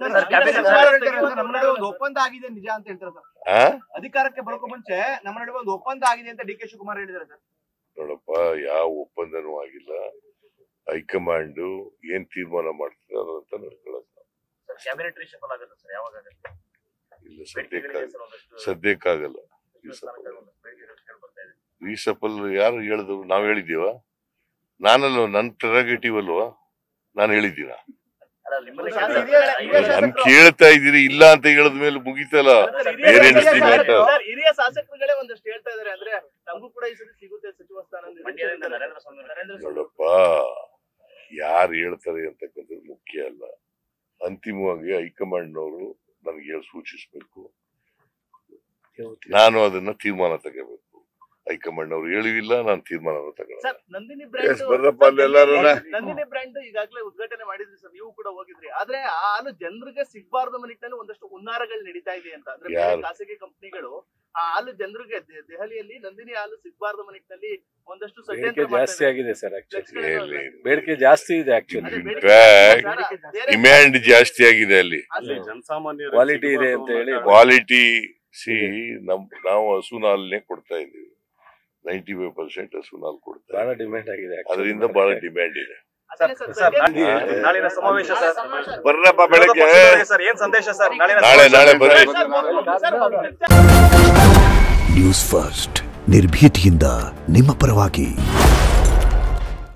ನಮ್ಮ ನಡುವೆ ಒಂದು ಒಪ್ಪಂದ ಆಗಿದೆ ನಿಜ ಅಂತ ಹೇಳ್ತಾರೆ ಸರ್. ಅಧಿಕಾರಕ್ಕೆ ಬರೋಕೆ ಮುಂಚೆ ನಮ್ಮ ನಡುವೆ ಒಂದು ಒಪ್ಪಂದ ಆಗಿದೆ ಅಂತ ಡಿ ಕೆ ಶಿವಕುಮಾರ್ ಹೇಳಿದ್ದಾರೆ ಸರ್. ನೋಡಪ್ಪ, ಯಾವ ಒಪ್ಪಂದನೂ ಆಗಿಲ್ಲ. ಹೈಕಮಾಂಡ್ ಏನ್ ತೀರ್ಮಾನ ಮಾಡ್ತಾರೆ ಅದಂತ ನಡ್ಕೊಳ್ಳೋದು. ಇಲ್ಲ, ಸದ್ಯಕ್ಕಾಗಲ್ಲ. ರೀಸಪಲ್ ಯಾರು ಹೇಳಿದ್ರು? ನಾವ್ ಹೇಳಿದೀವ? ನಾನಲ್ವ, ನನ್ ಪ್ರೆರಗೇಟಿವ್ ಅಲ್ವಾ? ನಾನು ಹೇಳಿದ್ದೀನ? ನನ್ ಕೇಳ್ತಾ ಇದೀರಿ, ಇಲ್ಲ ಅಂತ ಹೇಳಿದ್ಮೇಲೆ ಮುಗಿತಲ್ಲ. ಬೇರೆ ಹಿರಿಯ ಶಾಸಕರುಗಳೇ ಒಂದಷ್ಟು ಹೇಳ್ತಾ ಇದಾರೆ, ಅಂದ್ರೆ ನಮಗೂ ಕೂಡ ಈ ಸತಿ ಸಿಗುತ್ತೆ ಸಚಿವ ಸ್ಥಾನ. ನೋಡಪ್ಪ, ಯಾರು ಹೇಳ್ತಾರೆ ಅಂತಕ್ಕಂಥದ್ದು ಮುಖ್ಯ ಅಲ್ಲ. ಅಂತಿಮವಾಗಿ ಹೈಕಮಾಂಡ್ನವರು ನನಗೆ ಸೂಚಿಸಬೇಕು, ನಾನು ಅದನ್ನ ತೀರ್ಮಾನ ತಗೋಬೇಕು. ಹೈಕಮಾಂಡ್ ಅವರು ಹೇಳಿಲ್ಲ, ನಾನು ತೀರ್ಮಾನ ತಗೊಳ್ಳ. ನಂದಿನಿ ಬ್ರ್ಯಾಂಡ್ ಈಗಾಗಲೇ ಉದ್ಘಾಟನೆ ಮಾಡಿದ್ರಿ ಸರ್, ನೀವು ಕೂಡ ಹೋಗಿದ್ರಿ. ಆದ್ರೆ ಆ ಹಾಲು ಜನರಿಗೆ ಸಿಗಬಾರ್ದು ನಿಟ್ಟಿನಲ್ಲಿ ಒಂದಷ್ಟು ಹುನ್ನಾರಗಳು ನಡೀತಾ ಇದೆ ಅಂತ, ಅಂದ್ರೆ ಖಾಸಗಿ ಕಂಪನಿಗಳು ಆ ಹಾಲು ಜನರಿಗೆ ದೆಹಲಿಯಲ್ಲಿ ನಂದಿನಿ ಹಾಲು ಸಿಗಬಾರ್ದು ನಿಟ್ಟಿನಲ್ಲಿ ಒಂದಷ್ಟು ಜಾಸ್ತಿ ಆಗಿದೆ ಸರ್. ಬೇಡಿಕೆ ಜಾಸ್ತಿ ಇದೆ, ಡಿಮ್ಯಾಂಡ್ ಜಾಸ್ತಿ ಆಗಿದೆ. ಅಲ್ಲಿ ಜನಸಾಮಾನ್ಯ ಕ್ವಾಲಿಟಿ ಇದೆ ಅಂತ ಹೇಳಿ, ಕ್ವಾಲಿಟಿ ನಾವು ಹಸುನ ಹಾಲನ್ನೇ ಕೊಡ್ತಾ ಇದೀವಿ. 95% ಹಸುನ ಹಾಲು ಕೊಡ್ತಾ, ಬಹಳ ಡಿಮ್ಯಾಂಡ್ ಆಗಿದೆ. ಅದರಿಂದ ಬಹಳ ಡಿಮ್ಯಾಂಡ್ ಇದೆ. ನಾಳಿನ ಸಮಾವೇಶ ಸರ್, ಬರ್ರಪ್ಪ ಬೆಳಗ್ಗೆ. ಏನ್ ಸಂದೇಶ ಸರ್? ನಾಳೆ ಬರ್ರಿ. ನ್ಯೂಸ್ ಫಸ್ಟ್, ನಿರ್ಭೀತಿಯಿಂದ ನಿಮ್ಮ ಪರವಾಗಿ.